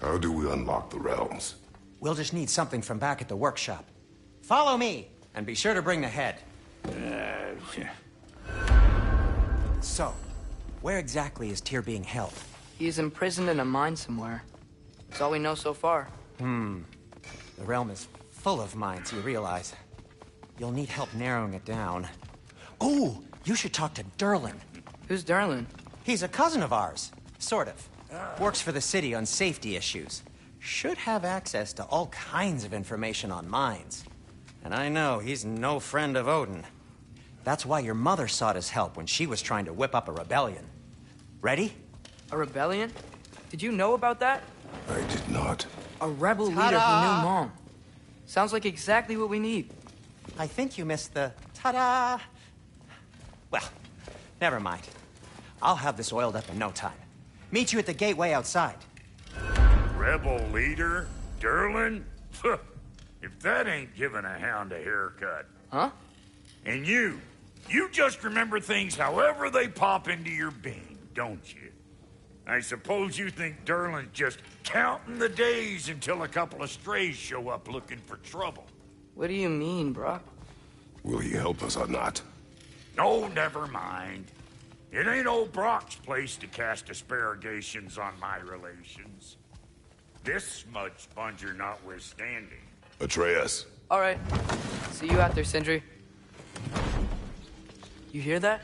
How do we unlock the realms? We'll just need something from back at the workshop. Follow me, and be sure to bring the head. So, where exactly is Tyr being held? He's imprisoned in a mine somewhere. That's all we know so far. The realm is full of mines, you realize. You'll need help narrowing it down. Ooh, you should talk to Derlin. Who's Darlin? He's a cousin of ours, sort of. Works for the city on safety issues. Should have access to all kinds of information on mines. And I know he's no friend of Odin. That's why your mother sought his help when she was trying to whip up a rebellion. Ready? A rebellion? Did you know about that? I did not. A rebel leader who knew Mom. Sounds like exactly what we need. I think you missed the ta-da. Well, never mind. I'll have this oiled up in no time. Meet you at the gateway outside. Rebel leader? Derlin? If that ain't giving a hound a haircut. Huh? And you just remember things however they pop into your being, don't you? I suppose you think Derlin's just counting the days until a couple of strays show up looking for trouble. What do you mean, Brock? Will he help us or not? Oh, never mind. It ain't old Brock's place to cast asparagations on my relations. This smudge sponger notwithstanding. Atreus. All right. See you out there, Sindri. You hear that?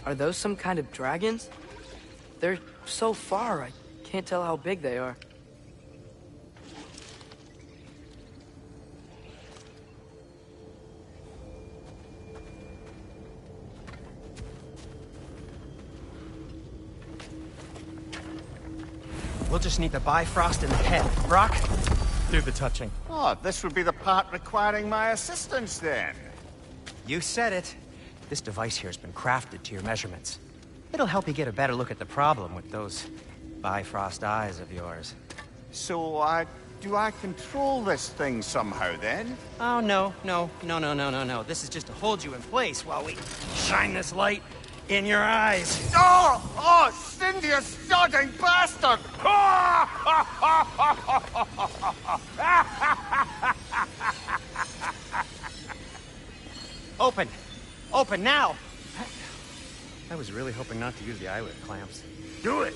Are those some kind of dragons? They're so far, I can't tell how big they are. We'll just need the Bifrost in the head. Brock, do the touching. Oh, this would be the part requiring my assistance, then. You said it. This device here has been crafted to your measurements. It'll help you get a better look at the problem with those Bifrost eyes of yours. So, do I control this thing somehow, then? Oh, no. This is just to hold you in place while we shine this light in your eyes. Oh, Cindy, you sodding bastard! Open! Open now! I was really hoping not to use the eyelid clamps. Do it!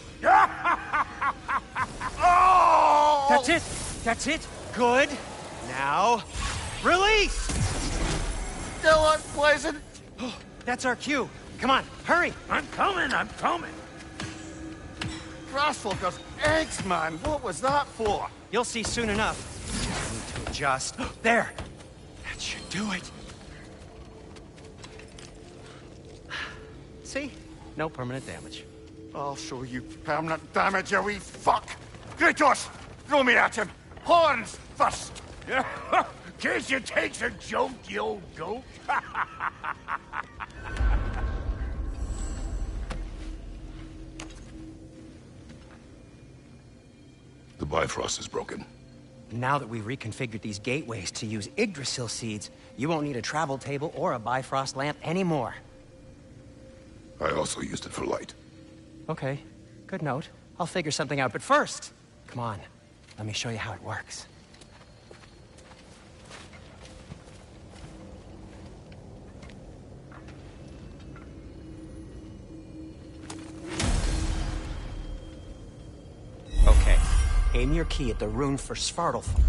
Oh! That's it! That's it! Good! Now, release! Still unpleasant. Oh, that's our cue. Come on, hurry! I'm coming! Grassfuckers, eggs, man. What was that for? You'll see soon enough. I need to adjust. There! That should do it. See? No permanent damage. I'll show you permanent damage, you wee fuck. Kratos, throw me at him. Horns first. Case you takes a joke, you old goat. The Bifrost is broken. Now that we've reconfigured these gateways to use Yggdrasil seeds, you won't need a travel table or a Bifrost lamp anymore. I also used it for light. Okay, good note. I'll figure something out, but first, come on, let me show you how it works. Okay, aim your key at the rune for Svartalfheim.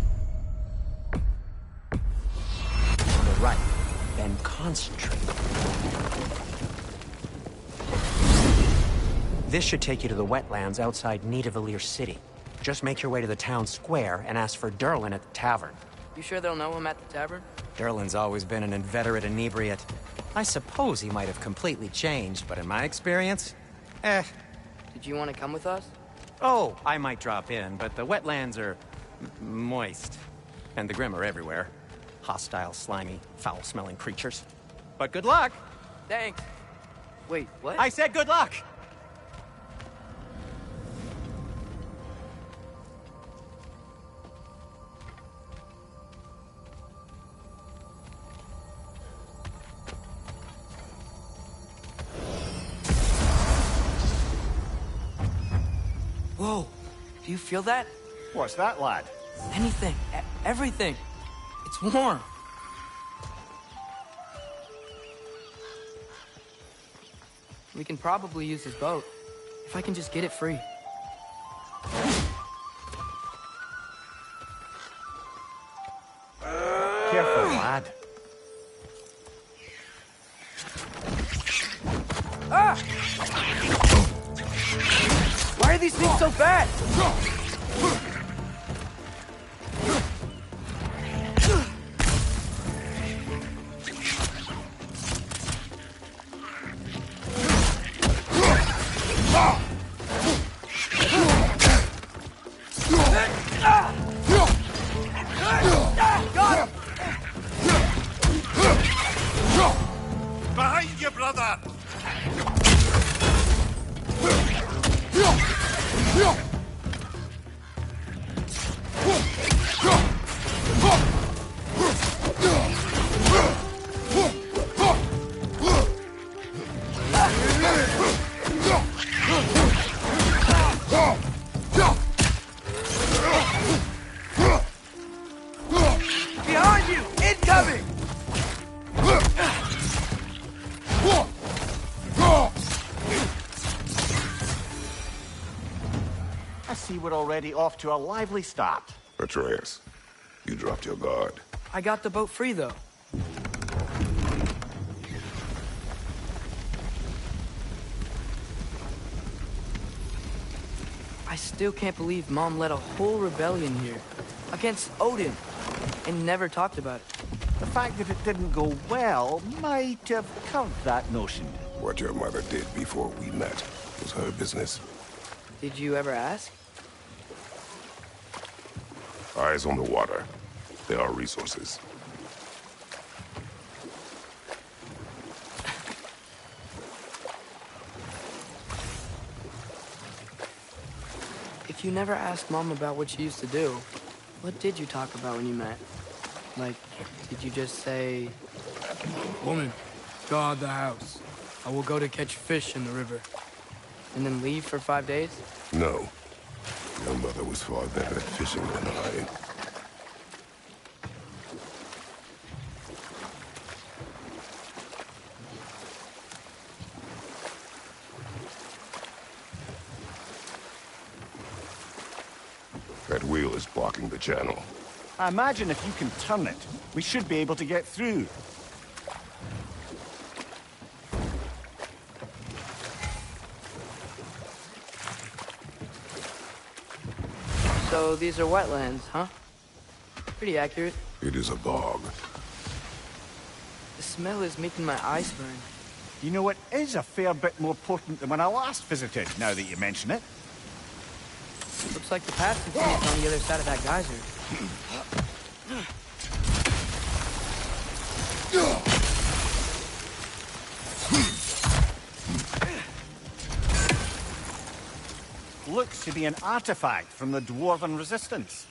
On the right, then concentrate. This should take you to the wetlands outside Nidavellir City. Just make your way to the town square and ask for Derlin at the tavern. You sure they'll know him at the tavern? Derlin's always been an inveterate inebriate. I suppose he might have completely changed, but in my experience, Did you want to come with us? Oh, I might drop in, but the wetlands are moist. And the Grim are everywhere. Hostile, slimy, foul-smelling creatures. But good luck! Thanks. Wait, what? I said good luck! Whoa, do you feel that? What's that, lad? Anything, everything. It's warm. We can probably use his boat, if I can just get it free. Careful, lad. Ah! Why are these things so bad? Behind you, brother! Behind you! Incoming! I see we're already off to a lively start. Atreus, you dropped your guard. I got the boat free, though. I still can't believe Mom led a whole rebellion here. Against Odin. And never talked about it. The fact that it didn't go well might have curved that notion. What your mother did before we met was her business. Did you ever ask? Eyes on the water. There are resources. If you never asked Mom about what she used to do, what did you talk about when you met? Like, did you just say... Woman, guard the house. I will go to catch fish in the river. And then leave for 5 days? No. Your mother was far better at fishing than I. That wheel is blocking the channel. I imagine if you can turn it, we should be able to get through. So these are wetlands, huh? Pretty accurate. It is a bog. The smell is making my eyes burn. You know, it is a fair bit more potent than when I last visited, now that you mention it. Looks like the path continues on the other side of that geyser. Looks to be an artifact from the Dwarven Resistance.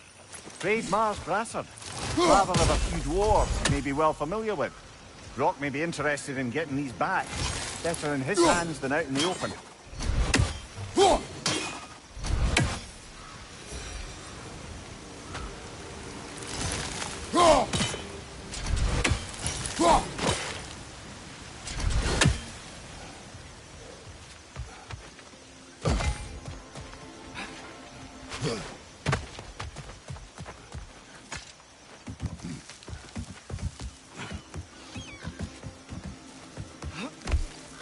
Trade Mars Brassard. Father of a few dwarves you may be well familiar with. Rock may be interested in getting these back. Better in his hands than out in the open.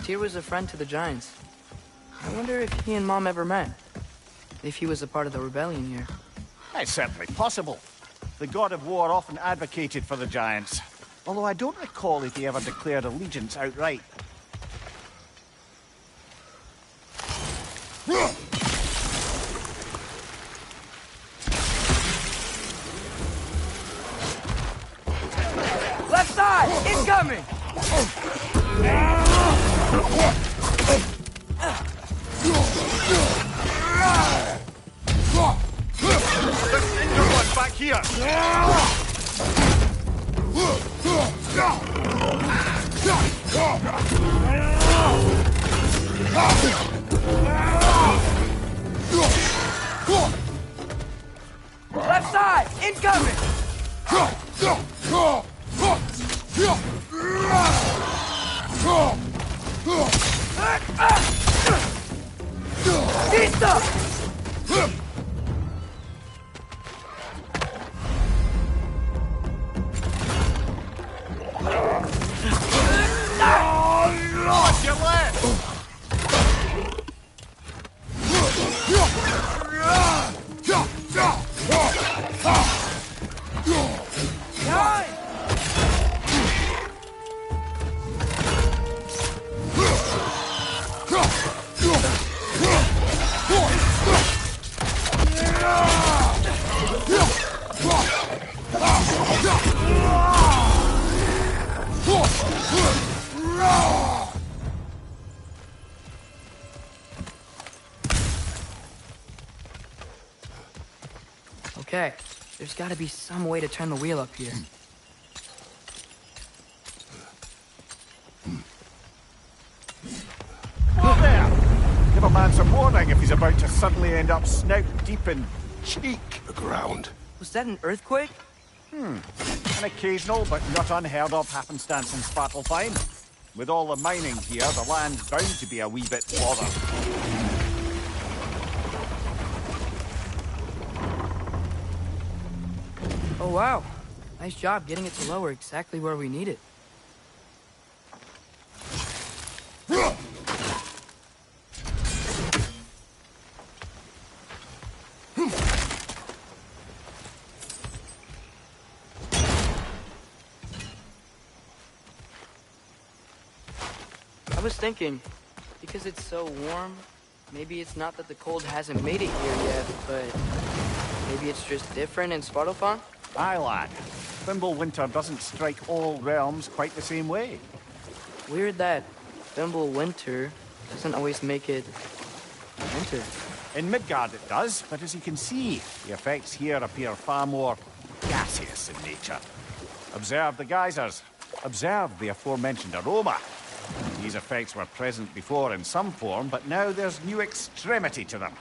Tyr was a friend to the Giants. I wonder if he and Mom ever met. If he was a part of the rebellion here. It's certainly possible. The god of war often advocated for the Giants. Although I don't recall if he ever declared allegiance outright. Left side! Incoming! Back here! Incoming! Pista! Watch your left! Okay, there's gotta be some way to turn the wheel up here. Whoa there! Give a man some warning if he's about to suddenly end up snout deep in cheek. The ground. Was that an earthquake? An occasional but not unheard of happenstance in Svartalfheim. With all the mining here, the land's bound to be a wee bit bothered. Oh wow, nice job getting it to lower exactly where we need it. I was thinking, because it's so warm, maybe it's not that the cold hasn't made it here yet, but maybe it's just different in Svartalfheim? Aye, lad. Winter doesn't strike all realms quite the same way. Weird that winter doesn't always make it winter. In Midgard it does, but as you can see, the effects here appear far more gaseous in nature. Observe the geysers. Observe the aforementioned aroma. These effects were present before in some form, but now there's new extremity to them.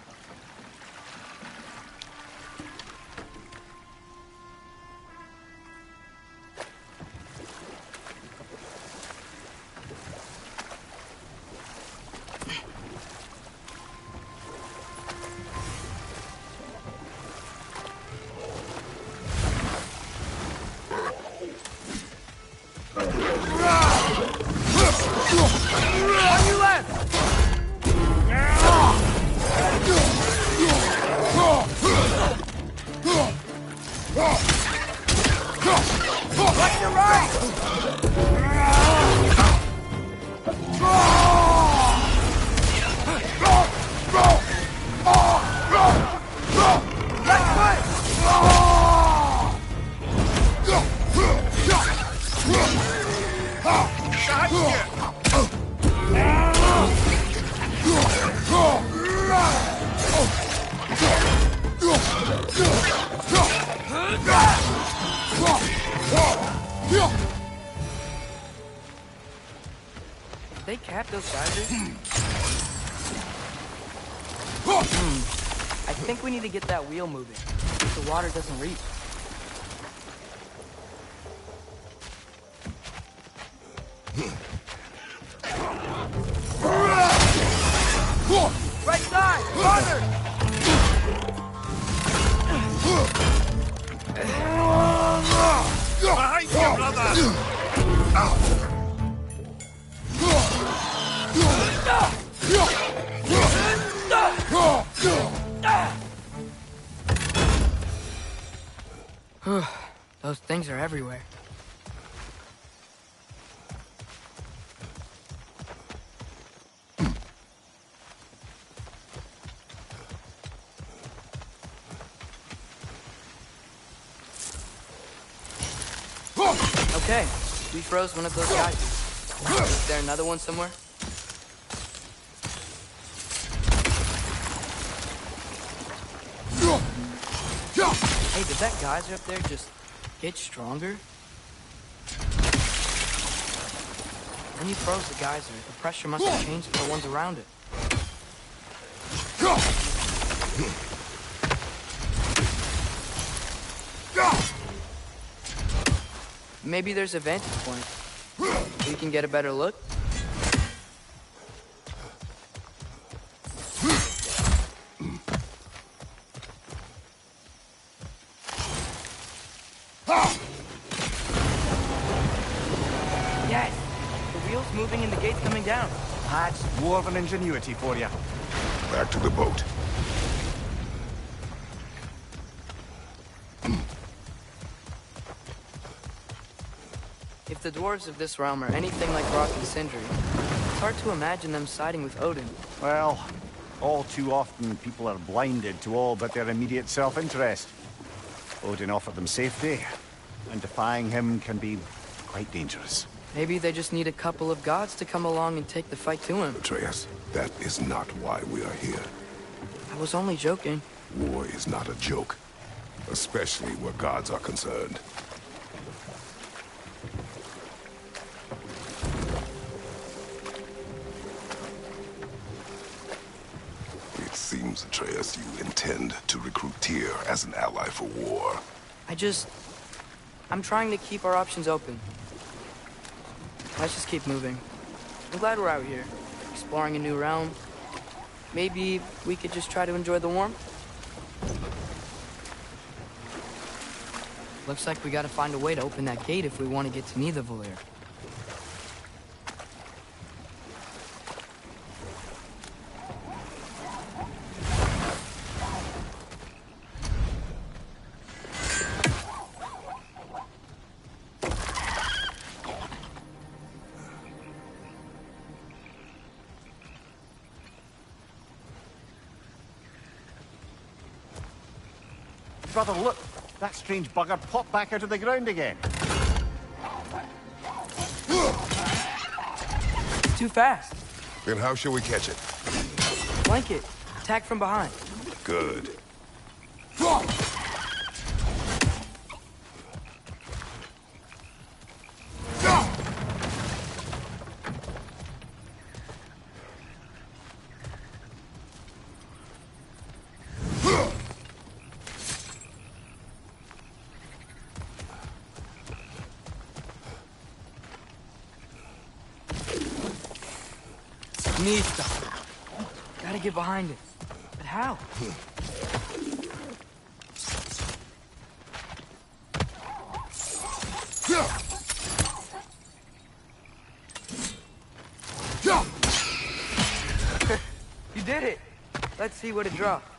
They cap those geysers? I think we need to get that wheel moving. So the water doesn't reach. Right side! Farther! Behind you, brother! Those things are everywhere. Okay, we froze one of those guys. Is there another one somewhere? Hey, did that geyser up there just get stronger? When you froze the geyser, the pressure must have changed for the ones around it. Maybe there's a vantage point. We can get a better look. Yes! The wheel's moving and the gate's coming down. That's dwarven ingenuity for you. Back to the boat. If the dwarves of this realm are anything like Rock and Sindri, it's hard to imagine them siding with Odin. Well, all too often people are blinded to all but their immediate self-interest. Odin offered them safety, and defying him can be quite dangerous. Maybe they just need a couple of gods to come along and take the fight to him. Atreus, that is not why we are here. I was only joking. War is not a joke, especially where gods are concerned. It seems, Atreus, you intend to recruit Tyr as an ally for war. I'm trying to keep our options open. Let's just keep moving. I'm glad we're out here, exploring a new realm. Maybe we could just try to enjoy the warmth? Looks like we gotta find a way to open that gate if we want to get to Nidavellir. Brother, look! That strange bugger popped back out of the ground again. It's too fast. Then how shall we catch it? Flank it. Attack from behind. Good. Nista. Gotta get behind it. But how? You did it! Let's see what it dropped.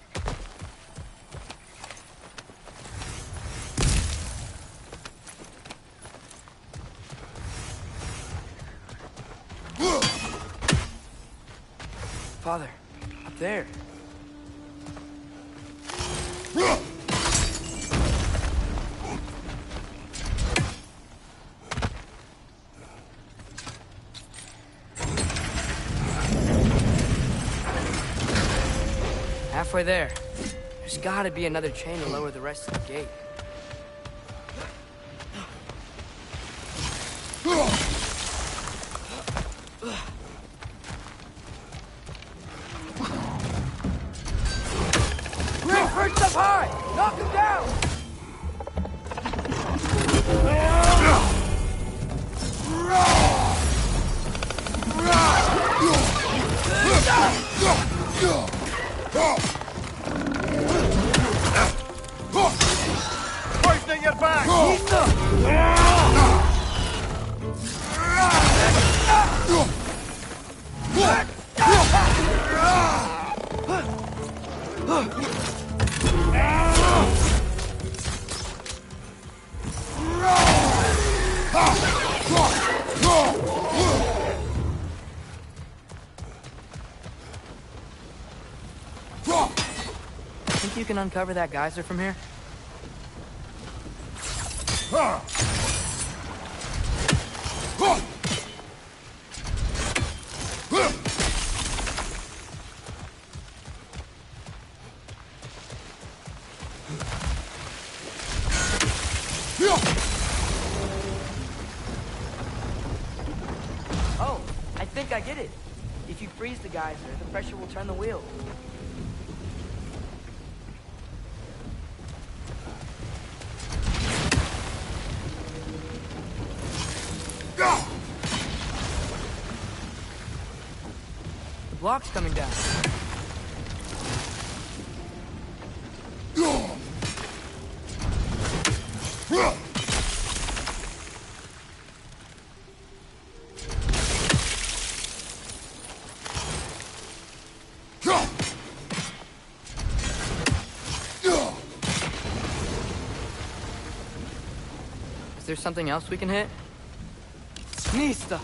Father, up there. Halfway there. There's gotta be another chain to lower the rest of the gate. Perched up high! Knock him down! Poison at your back! Think you can uncover that geyser from here? Oh, I think I get it. If you freeze the geyser, the pressure will turn the wheel. blocks coming down. Is there something else we can hit? Nista!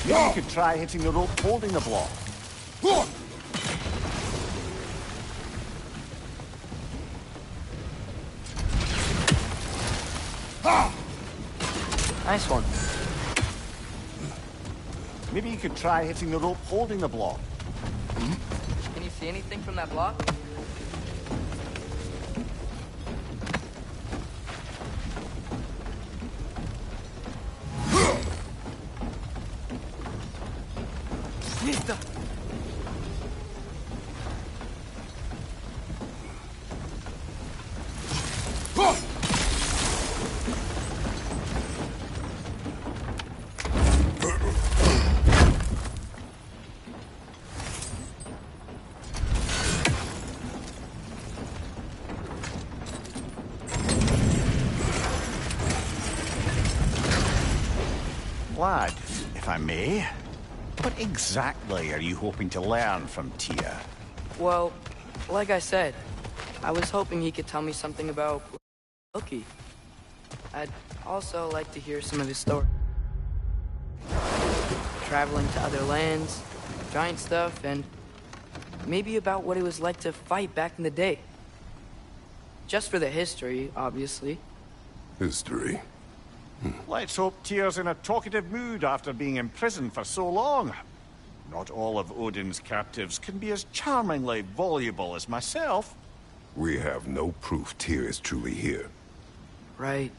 Maybe you could try hitting the rope holding the block. Nice one. Maybe you could try hitting the rope holding the block. Can you see anything from that block? Nista! Lad, if I may, what exactly are you hoping to learn from Tia? Well, like I said, I was hoping he could tell me something about Loki. I'd also like to hear some of his story. Traveling to other lands, giant stuff, and maybe about what it was like to fight back in the day. Just for the history, obviously. History. Let's hope Tyr's in a talkative mood after being imprisoned for so long. Not all of Odin's captives can be as charmingly voluble as myself. We have no proof Tyr is truly here. Right.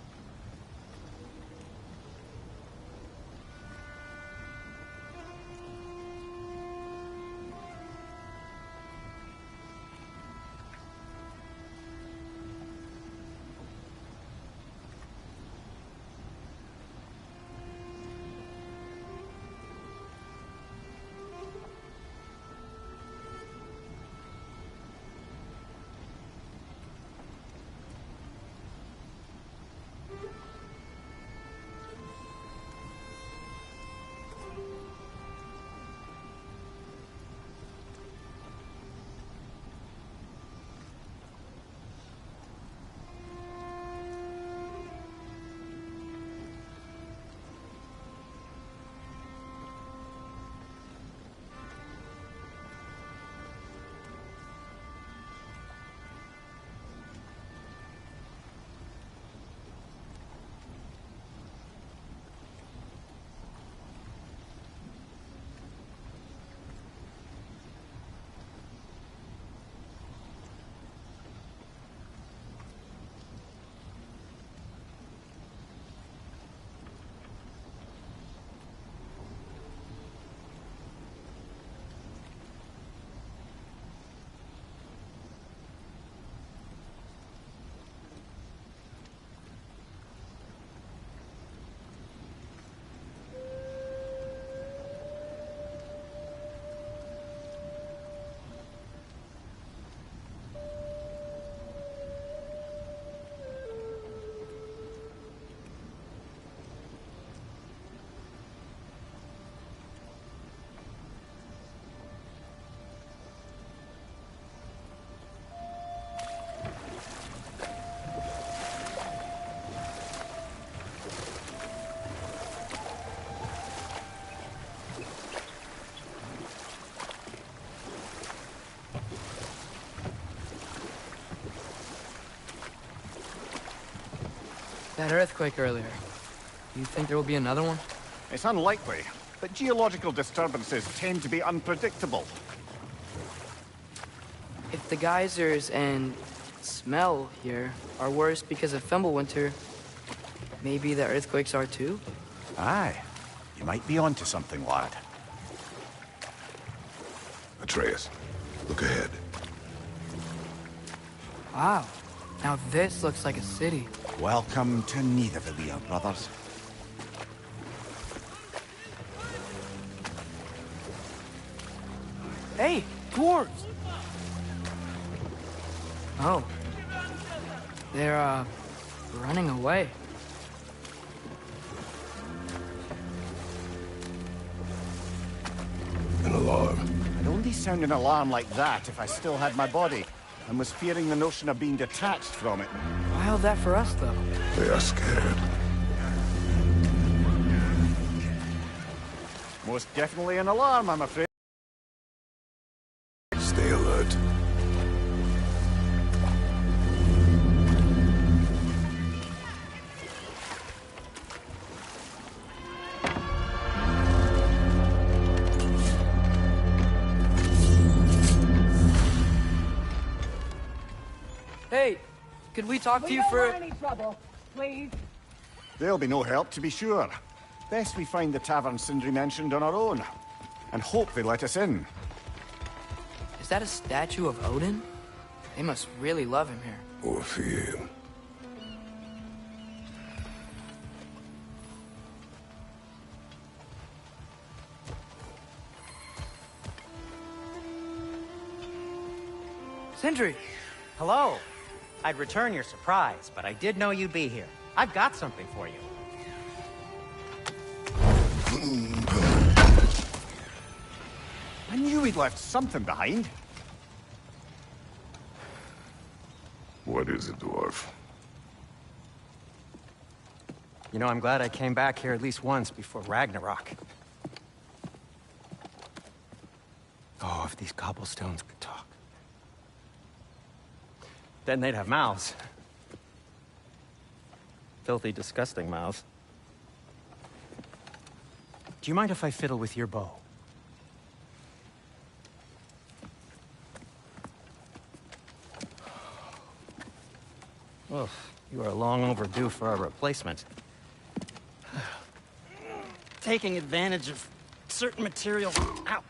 That earthquake earlier. You think there will be another one? It's unlikely, but geological disturbances tend to be unpredictable. If the geysers and smell here are worse because of Fimbulwinter, maybe the earthquakes are too? Aye. You might be onto something, lad. Atreus, look ahead. Wow. Now this looks like a city. Welcome to Nidavellir, brothers. Hey, dwarves! Oh. They're, running away. An alarm. I'd only sound an alarm like that if I still had my body, and was fearing the notion of being detached from it. Wild that for us, though. They are scared. Most definitely an alarm, I'm afraid. Stay alert. Hey, could we talk to you don't for... want any trouble, please. There'll be no help, to be sure. Best we find the tavern Sindri mentioned on our own, and hope they let us in. Is that a statue of Odin? They must really love him here. Or fear him. Sindri! Hello. I'd return your surprise, but I did know you'd be here. I've got something for you. I knew we'd left something behind. What is it, dwarf? You know, I'm glad I came back here at least once before Ragnarok. Oh, if these cobblestones could talk. Then they'd have mouths. Filthy, disgusting mouths. Do you mind if I fiddle with your bow? Oh, you are long overdue for a replacement. Taking advantage of certain materials. Ow!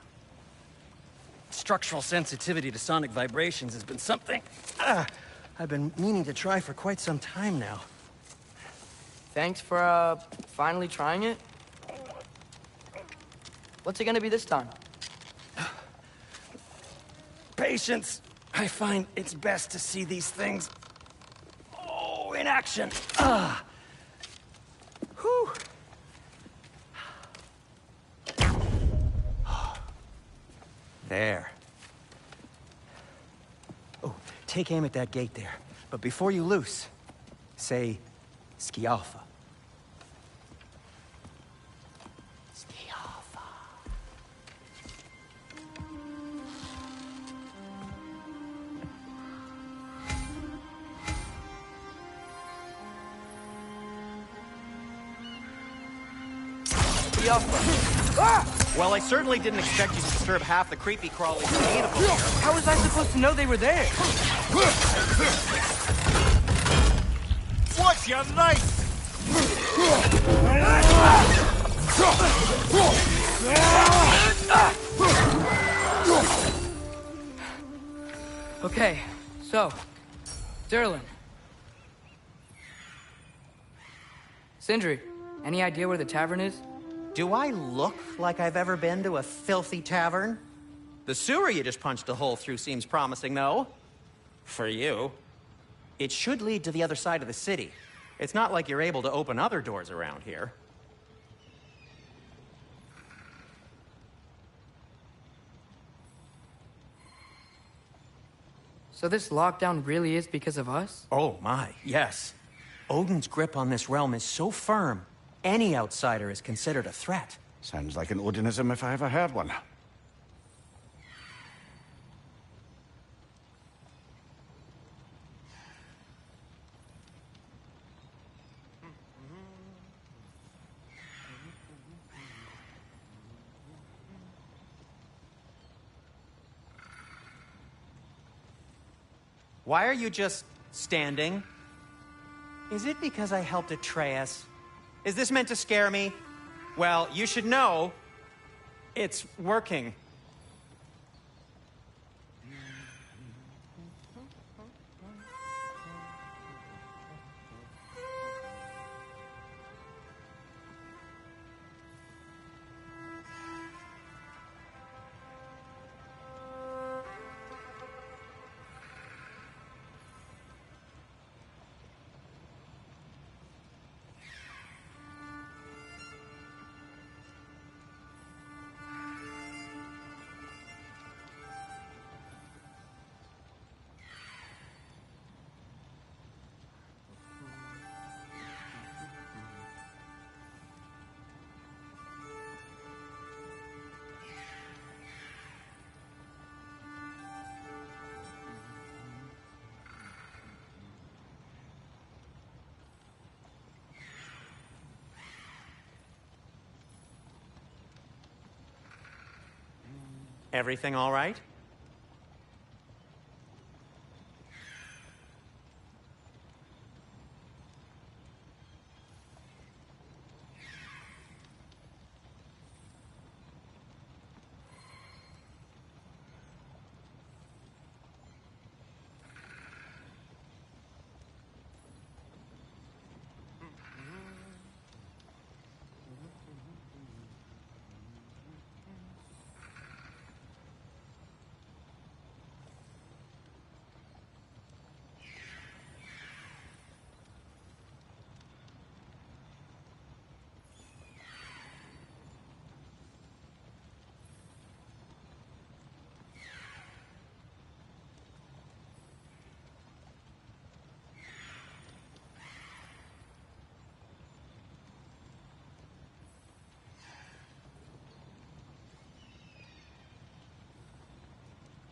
Structural sensitivity to sonic vibrations has been something I've been meaning to try for quite some time now. Thanks for, finally trying it. What's it gonna be this time? Patience. I find it's best to see these things, in action. Whew. There. Oh, take aim at that gate there. But before you loose, say, Skialfa. Skialfa. Well, I certainly didn't expect you to disturb half the creepy crawlies available here. How was I supposed to know they were there? What's your knife? Okay, so, Durlin. Sindri, any idea where the tavern is? Do I look like I've ever been to a filthy tavern? The sewer you just punched a hole through seems promising, though. For you. It should lead to the other side of the city. It's not like you're able to open other doors around here. So this lockdown really is because of us? Oh my, yes. Odin's grip on this realm is so firm, any outsider is considered a threat. Sounds like an Odinism if I ever heard one. Why are you just standing? Is it because I helped Atreus? Is this meant to scare me? Well, you should know it's working. Everything all right?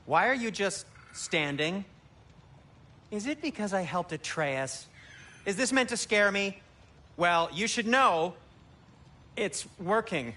Why are you just standing? Is it because I helped Atreus? Is this meant to scare me? Well, you should know it's working.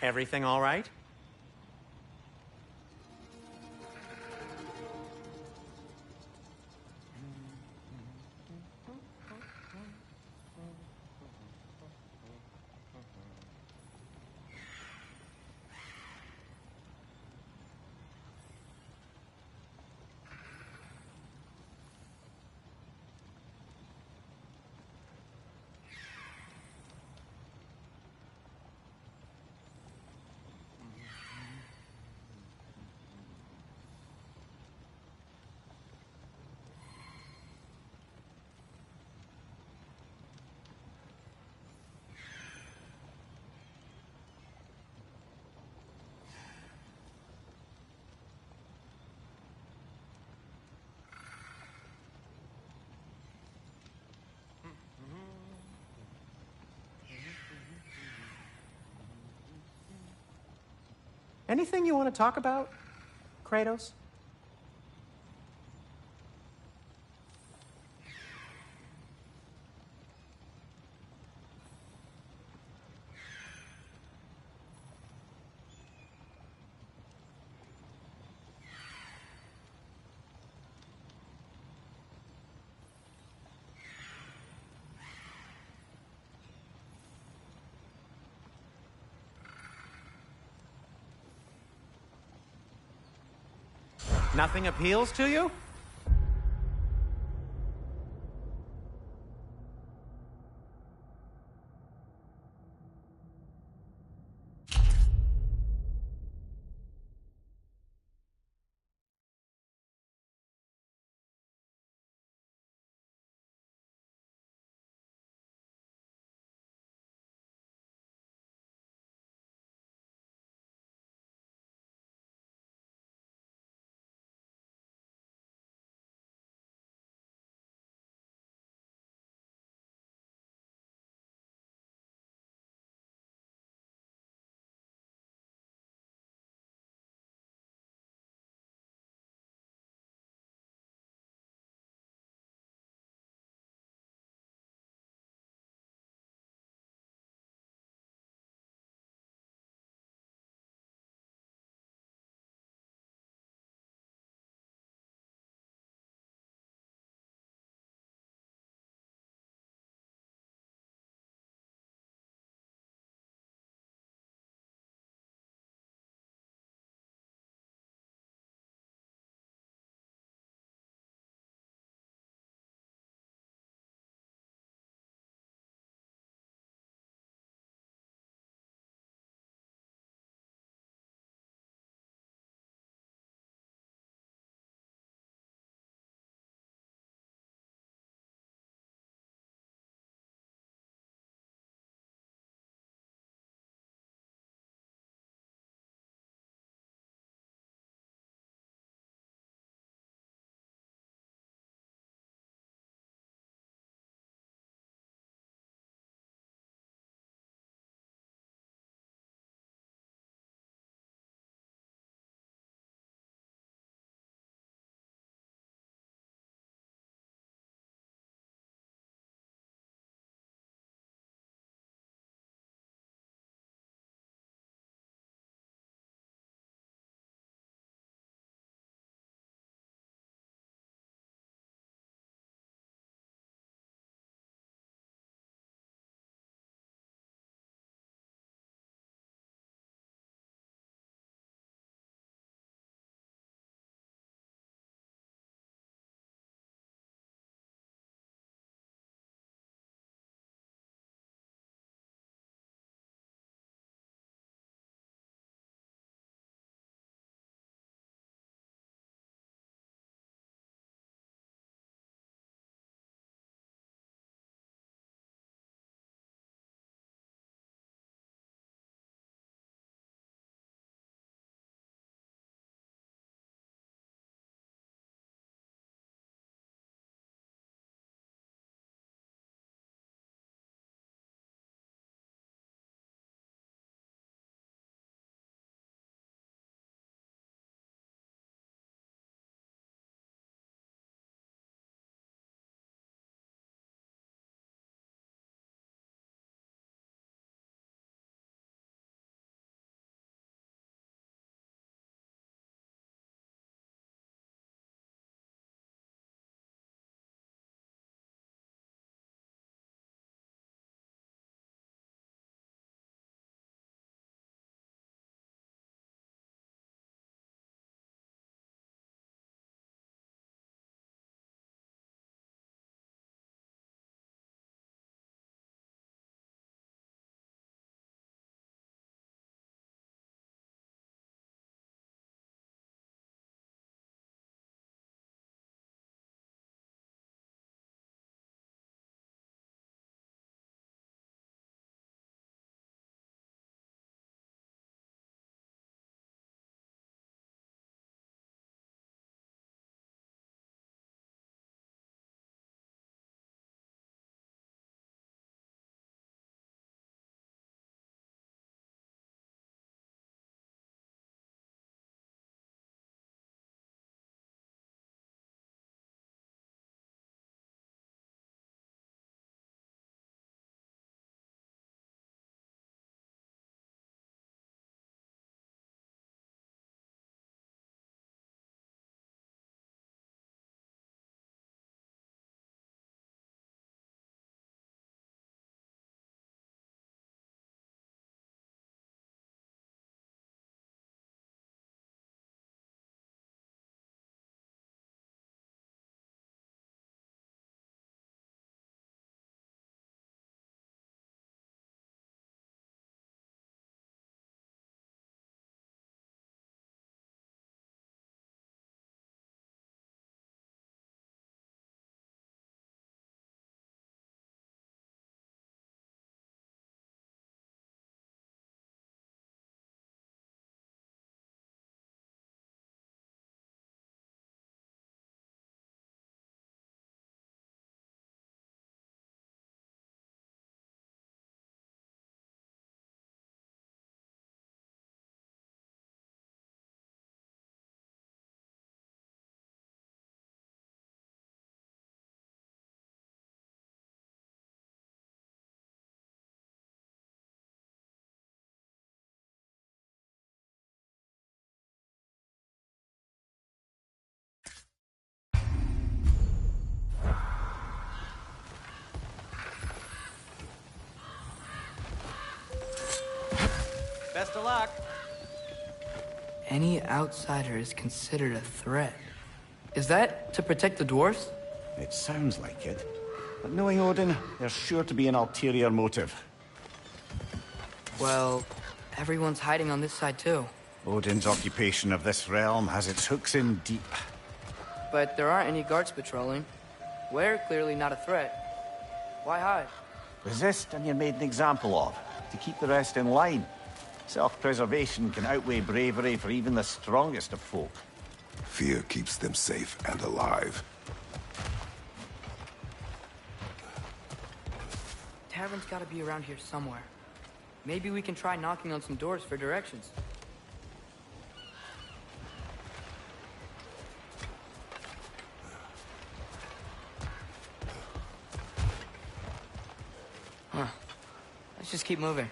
Everything all right? Anything you want to talk about, Kratos? Nothing appeals to you? luck. Any outsider is considered a threat. Is that to protect the dwarves? It sounds like it. But knowing Odin, there's sure to be an ulterior motive. Well, everyone's hiding on this side too. Odin's occupation of this realm has its hooks in deep. But there aren't any guards patrolling. We're clearly not a threat. Why hide? Resist and you're made an example of, to keep the rest in line. Self-preservation can outweigh bravery for even the strongest of folk. Fear keeps them safe and alive. Tavern's gotta be around here somewhere. Maybe we can try knocking on some doors for directions. Huh. Let's just keep moving.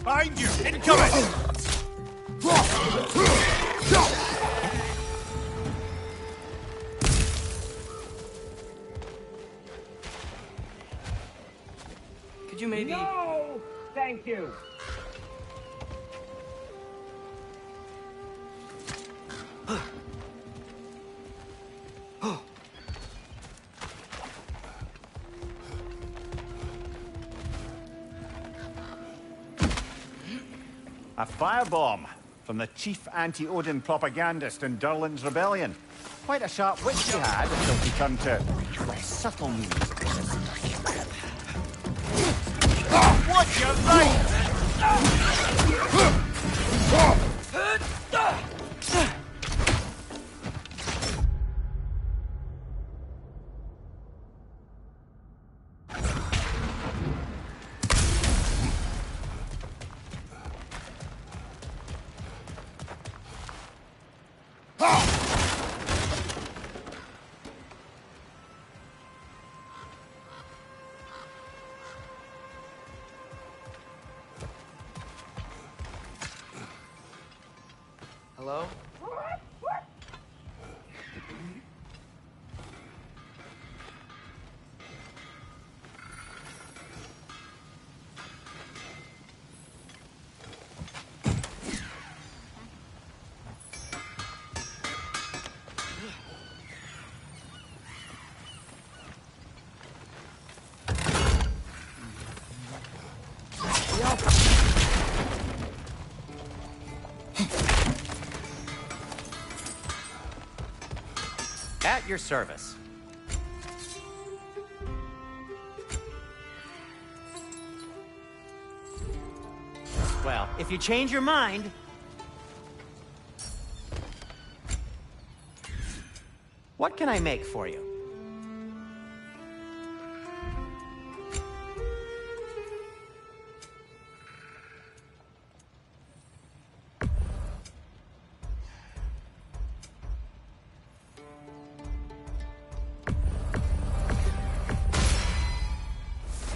Behind you! Incoming! Could you maybe... No! Thank you. A firebomb from the chief anti-Odin propagandist in Durlin's rebellion. Quite a sharp wit he had until he turned to subtle means of resistance. Watch your right! Hello? At your service. Well, if you change your mind... What can I make for you?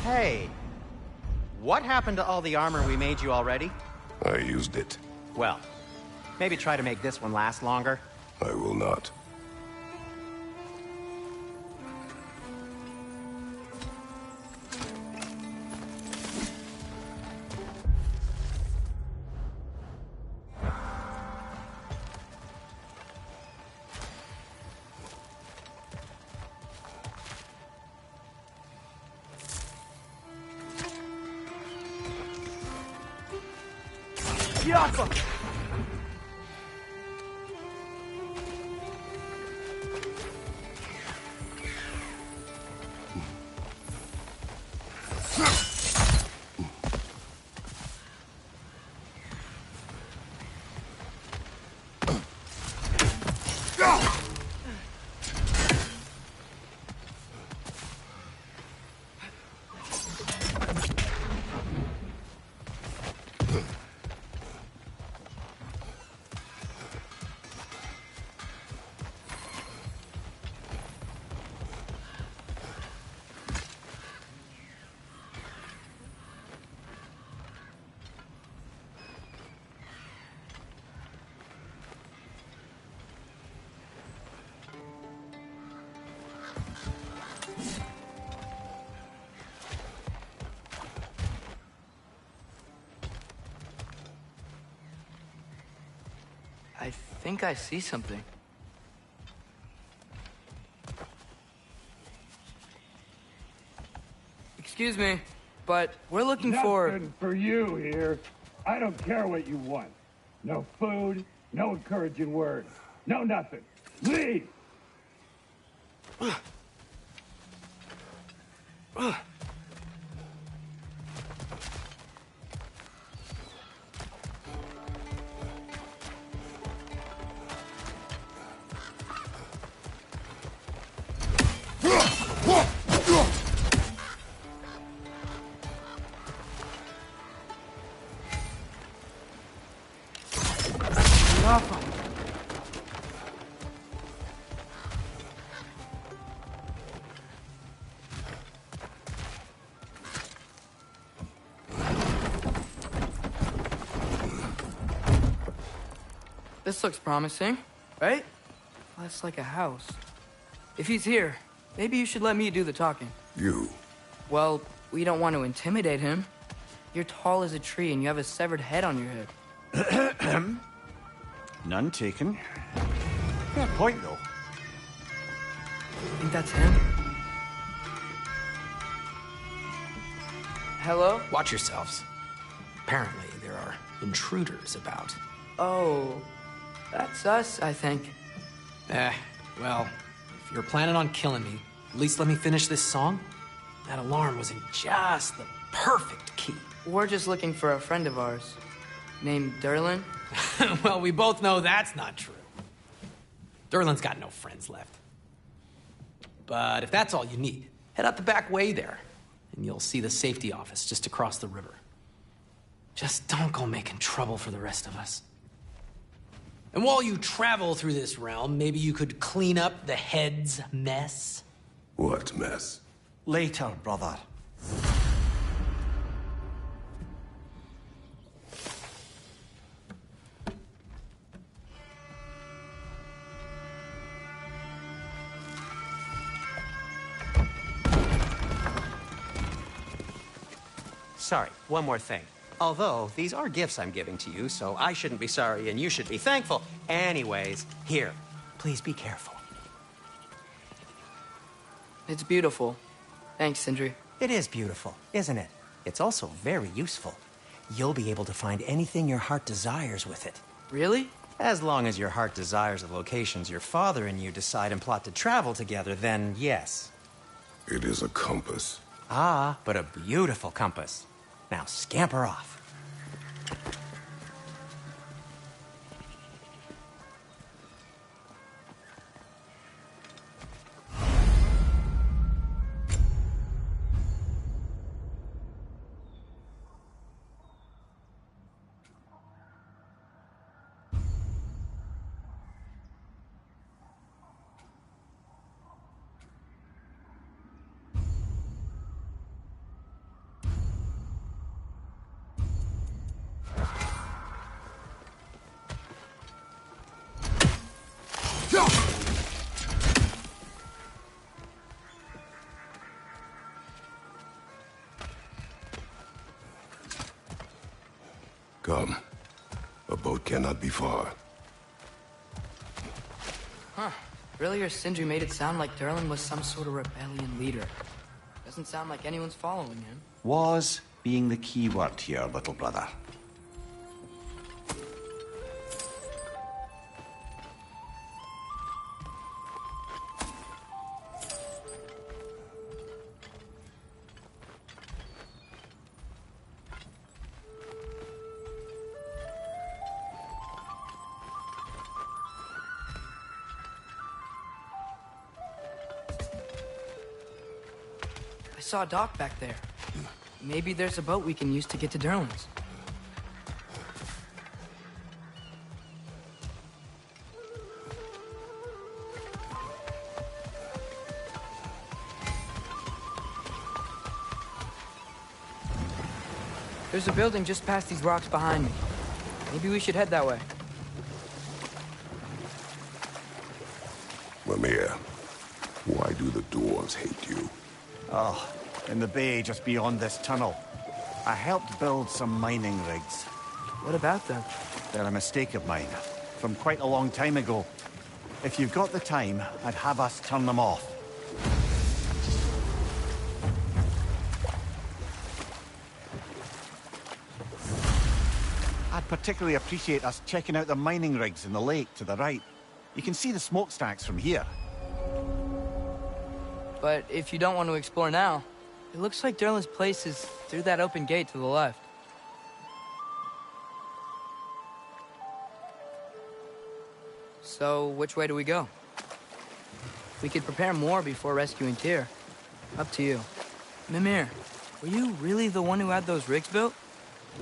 Hey, what happened to all the armor we made you already? I used it. Well, maybe try to make this one last longer. I will not. think I see something. Excuse me, but we're looking for... Nothing for you here. I don't care what you want. No food, no encouraging words, no nothing. Leave! This looks promising, right? Well, that's like a house. If he's here, maybe you should let me do the talking. You? Well, we don't want to intimidate him. You're tall as a tree and you have a severed head on your head. None taken. Fair point, though. Think that's him? Hello? Watch yourselves. Apparently, there are intruders about. Oh, that's us, I think. Well, if you're planning on killing me, at least let me finish this song. That alarm was in just the perfect key. We're just looking for a friend of ours, named Derlin. Well, we both know that's not true. Derlin's got no friends left. But if that's all you need, head out the back way there, and you'll see the safety office just across the river. Just don't go making trouble for the rest of us. And while you travel through this realm, maybe you could clean up the head's mess? What mess? Later, brother. Sorry, one more thing. Although, these are gifts I'm giving to you, so I shouldn't be sorry and you should be thankful. Anyways, here, please be careful. It's beautiful. Thanks, Sindri. It is beautiful, isn't it? It's also very useful. You'll be able to find anything your heart desires with it. Really? As long as your heart desires the locations your father and you decide and plot to travel together, then yes. It is a compass. Ah, but a beautiful compass. Now scamper off. Come. A boat cannot be far. Huh. Earlier, Sindri made it sound like Derlin was some sort of rebellion leader. Doesn't sound like anyone's following him. Was being the key word here, little brother. I saw a dock back there. Maybe there's a boat we can use to get to Derlin's. There's a building just past these rocks behind me. Maybe we should head that way. Mimir, why do the dwarves hate you? Oh, in the bay just beyond this tunnel. I helped build some mining rigs. What about them? They're a mistake of mine. from quite a long time ago. If you've got the time, I'd have us turn them off. I'd particularly appreciate us checking out the mining rigs in the lake to the right. You can see the smokestacks from here. But if you don't want to explore now, it looks like Derlin's place is through that open gate to the left. So, which way do we go? We could prepare more before rescuing Tyr. Up to you. Mimir, were you really the one who had those rigs built?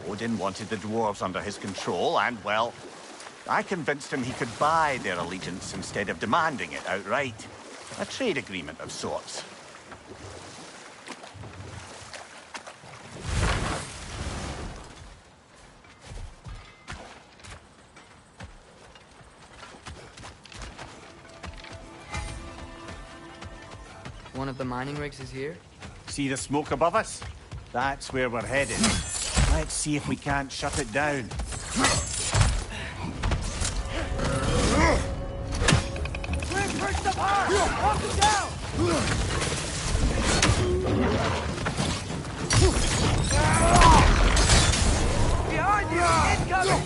Odin wanted the dwarves under his control, and, well, I convinced him he could buy their allegiance instead of demanding it outright. A trade agreement of sorts. One of the mining rigs is here? See the smoke above us? That's where we're headed. Let's see if we can't shut it down. We're perched up high! Walk them down! Behind you! Incoming!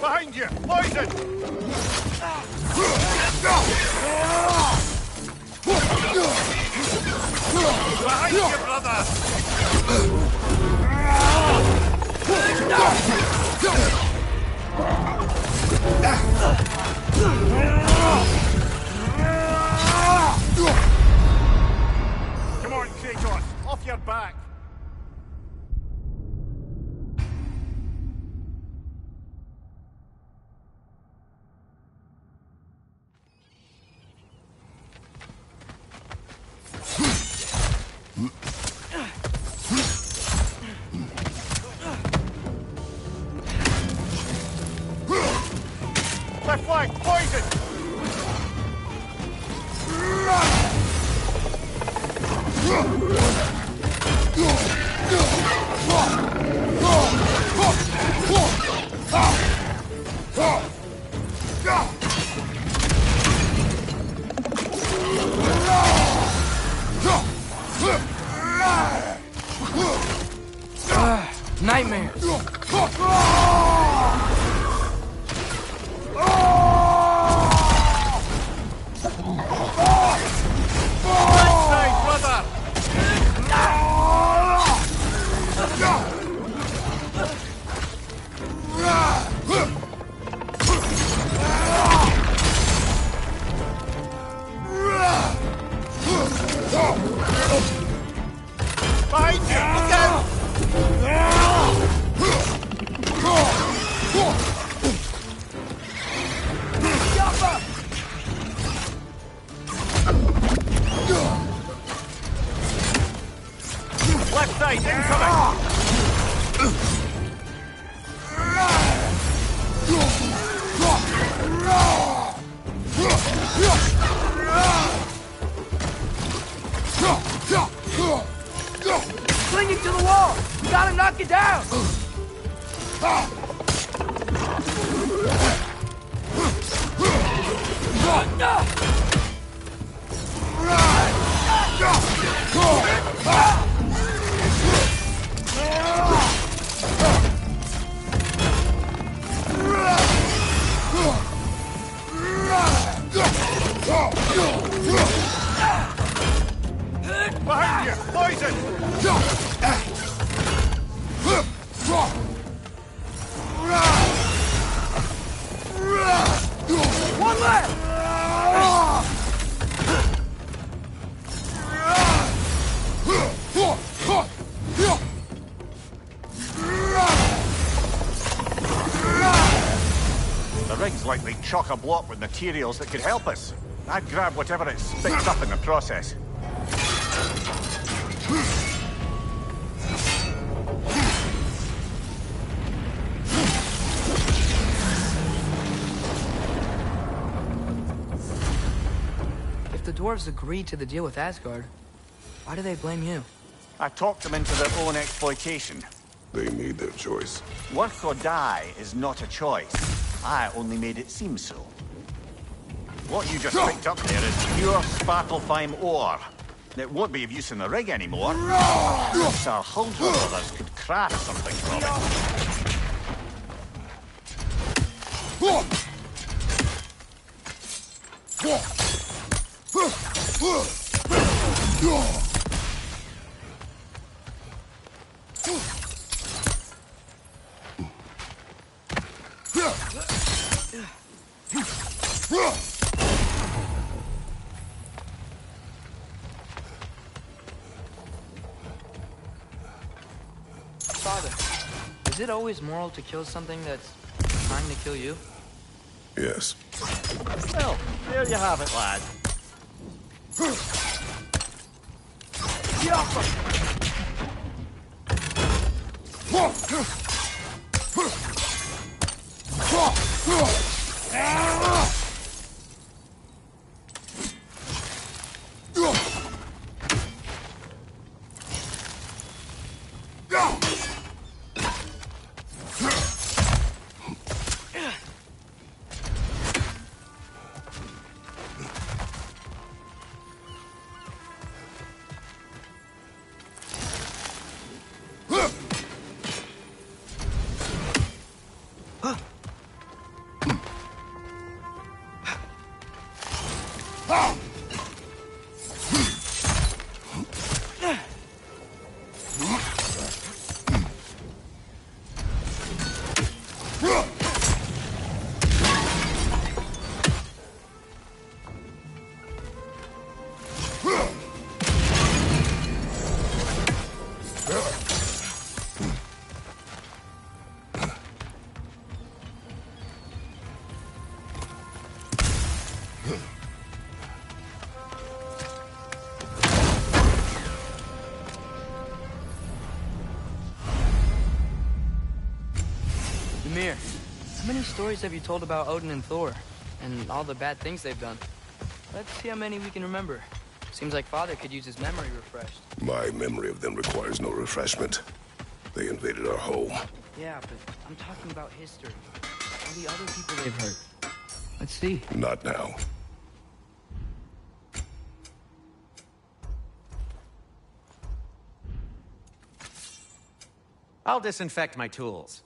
Behind you! Poison! Behind you, brother! Come on, Kratos! Off your back! Left flank, poison! Nightmares! Seems like they chock-a-block with materials that could help us. I'd grab whatever it spits up in the process. If the dwarves agreed to the deal with Asgard, why do they blame you? I talked them into their own exploitation. They made their choice. Work or die is not a choice. I only made it seem so. What you just picked up there is pure Svartalfheim ore. It won't be of use in the rig anymore. Perhaps our Huldra brothers could craft something from it. Father, is it always moral to kill something that's trying to kill you? Yes. Well, there you have it, lad. Ymir, how many stories have you told about Odin and Thor? And all the bad things they've done? Let's see how many we can remember. Seems like Father could use his memory refreshed. My memory of them requires no refreshment. They invaded our home. Yeah, but I'm talking about history. All the other people they've hurt. Let's see. Not now. I'll disinfect my tools.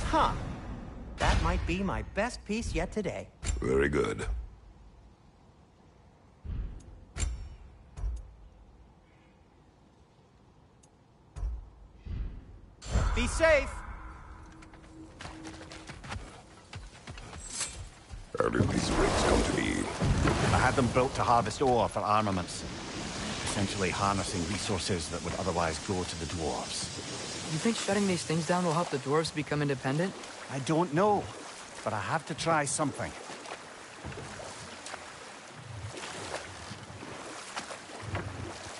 Huh. That might be my best piece yet today. Very good. Be safe! How did these rigs come to be? I had them built to harvest ore for armaments. Essentially harnessing resources that would otherwise go to the dwarves. You think shutting these things down will help the dwarves become independent? I don't know, but I have to try something.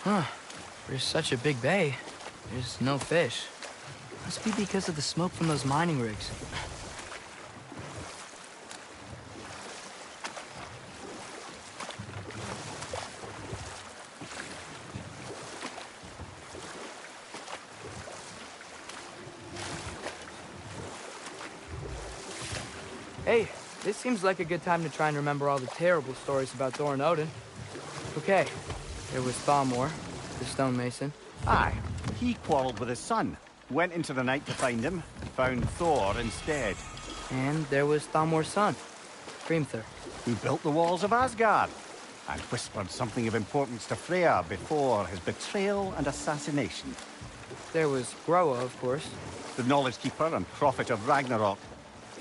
Huh. There's such a big bay. There's no fish. Must be because of the smoke from those mining rigs. Hey, this seems like a good time to try and remember all the terrible stories about Thor and Odin. Okay, there was Thalmor, the stonemason. Aye, he quarreled with his son. Went into the night to find him, and found Thor instead. And there was Thalmor's son, Grimthur. Who built the walls of Asgard, and whispered something of importance to Freya before his betrayal and assassination. There was Groa, of course. The knowledge keeper and prophet of Ragnarok.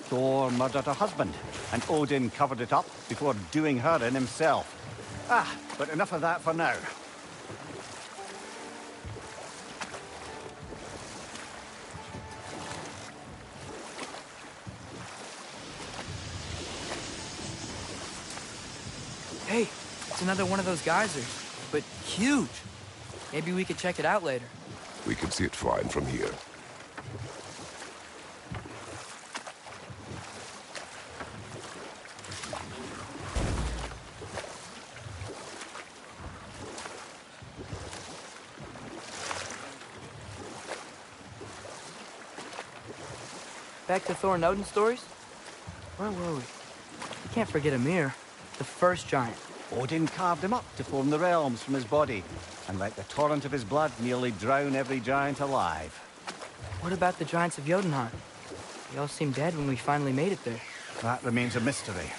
Thor murdered her husband, and Odin covered it up before doing her in himself. But enough of that for now. Hey, it's another one of those geysers, but huge. Maybe we could check it out later. We can see it fine from here. Back to Thor and Odin stories? Where were we? You can't forget Ymir, the first giant. Odin carved him up to form the realms from his body, and let the torrent of his blood nearly drown every giant alive. What about the giants of Jotunheim? They all seemed dead when we finally made it there. That remains a mystery.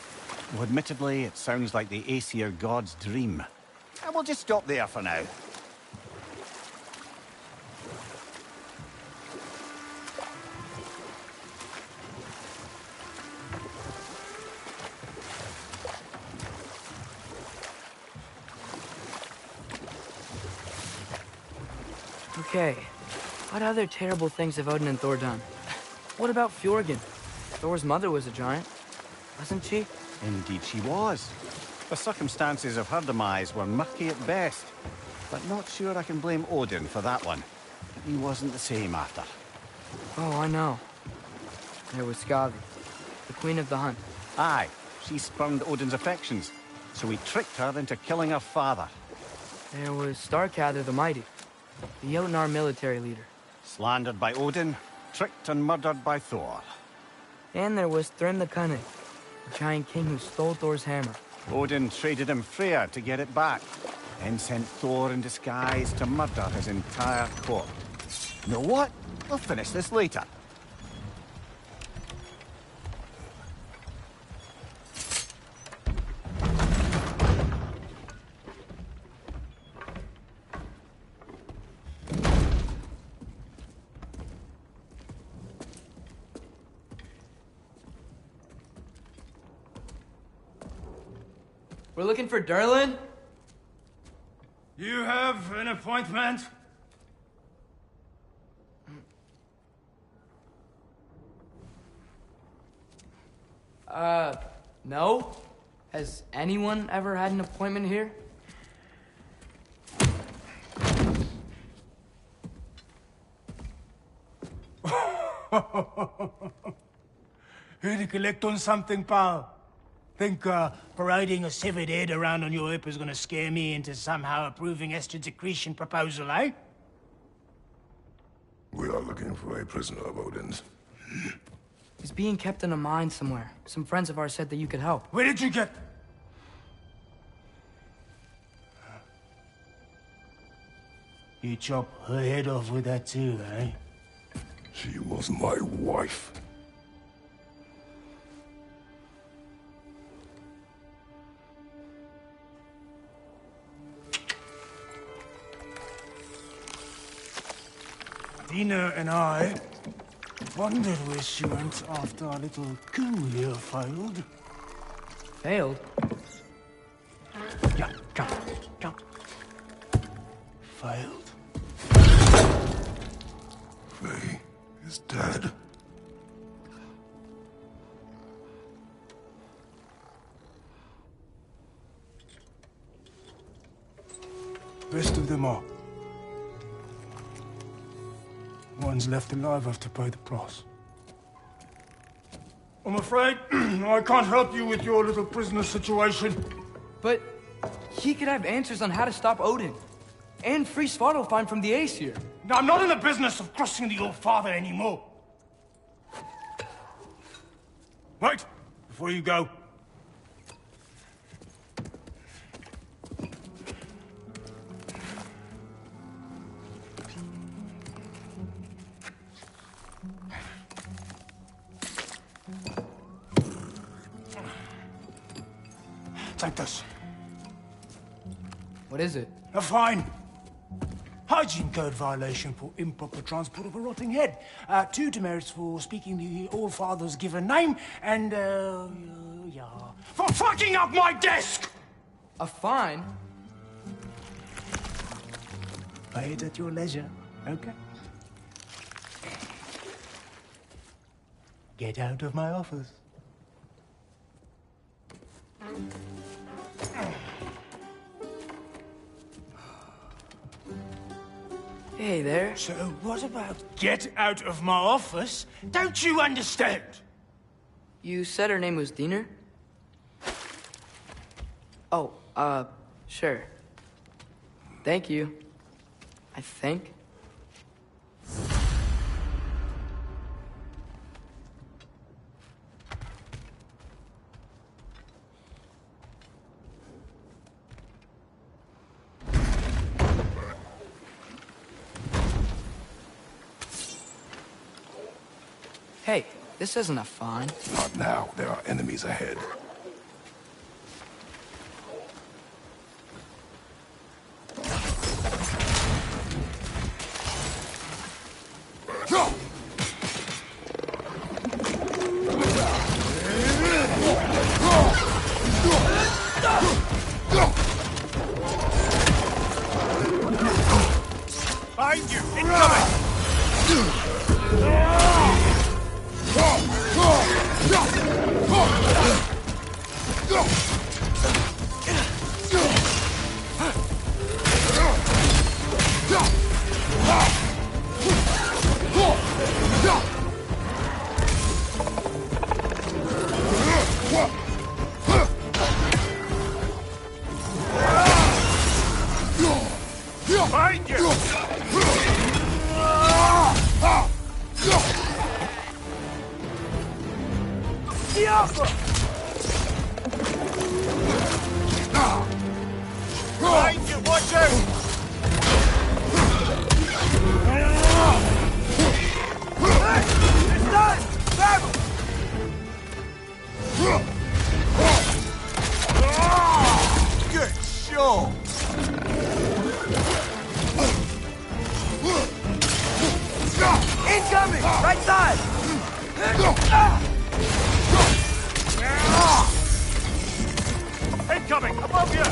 Though admittedly, it sounds like the Aesir god's dream. And we'll just stop there for now. Okay, what other terrible things have Odin and Thor done? What about Fjorgyn? Thor's mother was a giant, wasn't she? Indeed she was. The circumstances of her demise were murky at best, but not sure I can blame Odin for that one. He wasn't the same after. Oh, I know. There was Skavi, the queen of the hunt. Aye, she spurned Odin's affections, so he tricked her into killing her father. There was Starkadr the Mighty, the Jotnar military leader. Slandered by Odin, tricked and murdered by Thor. And there was Thrym the Cunning, the giant king who stole Thor's hammer. Odin traded him Freyr to get it back, then sent Thor in disguise to murder his entire court. You know what? We'll finish this later. We're looking for Durlin? You have an appointment? No. Has anyone ever had an appointment here? Here to collect on something, pal? Think parading a severed head around on your hip is gonna scare me into somehow approving Estrid's accretion proposal, eh? We are looking for a prisoner of Odin's. He's being kept in a mine somewhere. Some friends of ours said that you could help. Where did you get... You chop her head off with that too, eh? She was my wife. Dina and I wondered where she went after our little coup here failed. Failed? Yeah, come. Failed. Faye is dead. Rest of them are. Ones left alive have to pay the price. I'm afraid I can't help you with your little prisoner situation. But he could have answers on how to stop Odin. And free Svartalfheim from the Aesir. Now, I'm not in the business of crossing the All-Father anymore. Wait, before you go. Take this. What is it? A fine. Hygiene code violation for improper transport of a rotting head. 2 demerits for speaking the All-Father's given name, and, yeah, for fucking up my desk! A fine? Pay it at your leisure, okay? Get out of my office. Hey there. So what about get out of my office? Don't you understand? You said her name was Diener? Oh, sure. Thank you. I think. Hey, this isn't a fawn. Not now. There are enemies ahead. Behind you! Incoming! Behind you! Behind you, watch out! It's done! Grab him! Good show! Incoming! Right side! Incoming! Above you!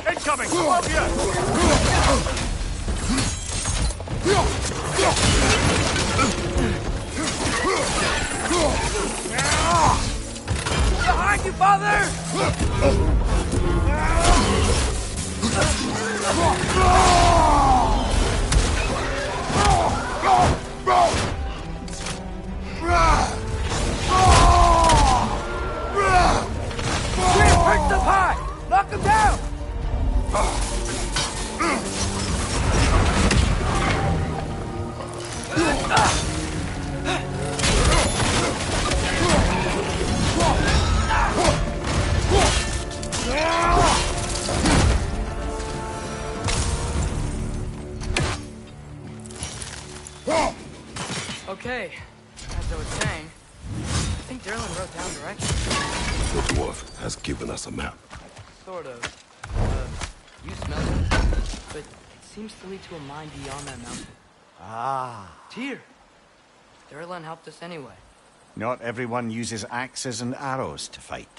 Incoming! Above you! Behind you, father! We're perched up high! Knock him down! Okay, as I was saying, I think Derlin wrote down directions. The dwarf has given us a map. Sort of. You smell it, but it seems to lead to a mine beyond that mountain. Ah. Tyr! Derlin helped us anyway. Not everyone uses axes and arrows to fight.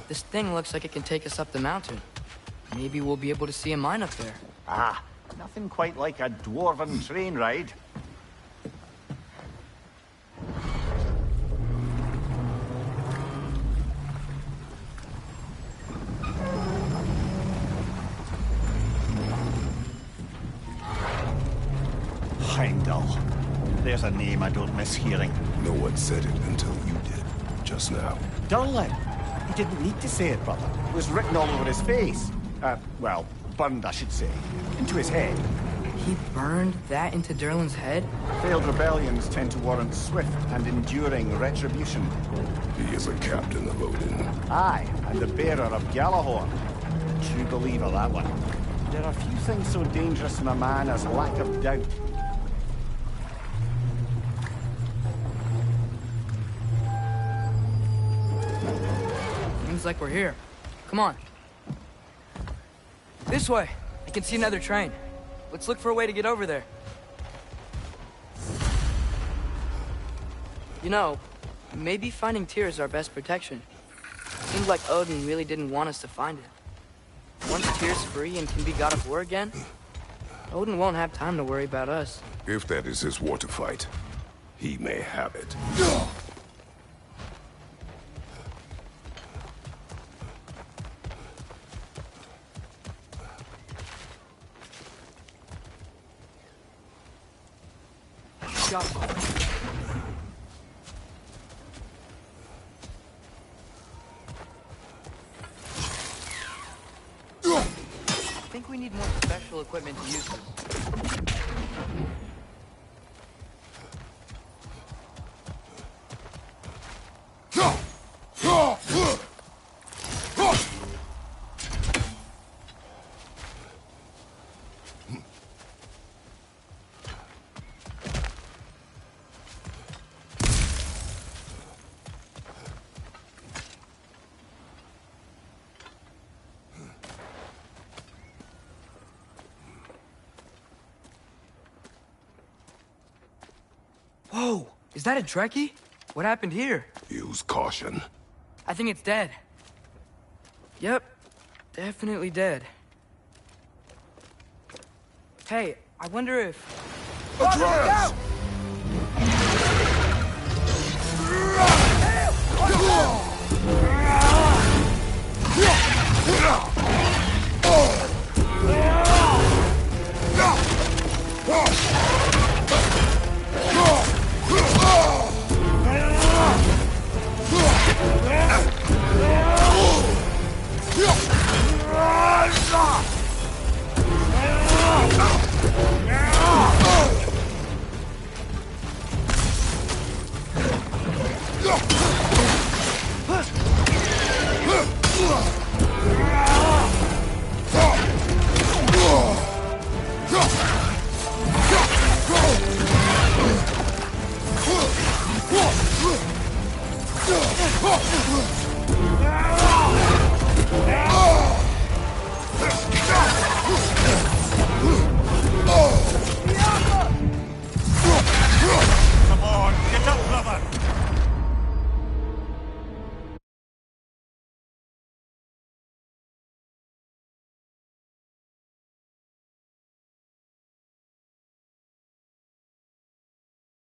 This thing looks like it can take us up the mountain. Maybe we'll be able to see a mine up there. Ah, nothing quite like a dwarven train ride. Heimdall. There's a name I don't miss hearing. No one said it until you did, just now. Durlin. He didn't need to say it, brother. It was written all over his face. Well, burned, I should say. Into his head. He burned that into Derlin's head? Failed rebellions tend to warrant swift and enduring retribution. He is a captain of Odin. Aye, and the bearer of Gjallarhorn. True believer, that one. There are few things so dangerous in a man as lack of doubt. Seems like we're here. Come on. This way. I can see another train. Let's look for a way to get over there. You know, maybe finding Tyr is our best protection. Seems like Odin really didn't want us to find it. Once Tyr's free and can be god of war again, Odin won't have time to worry about us. If that is his war to fight, he may have it. I think we need more special equipment to use this. Whoa! Is that a Trekkie? What happened here? Use caution. I think it's dead. Yep. Definitely dead. Hey, I wonder if... Atreus!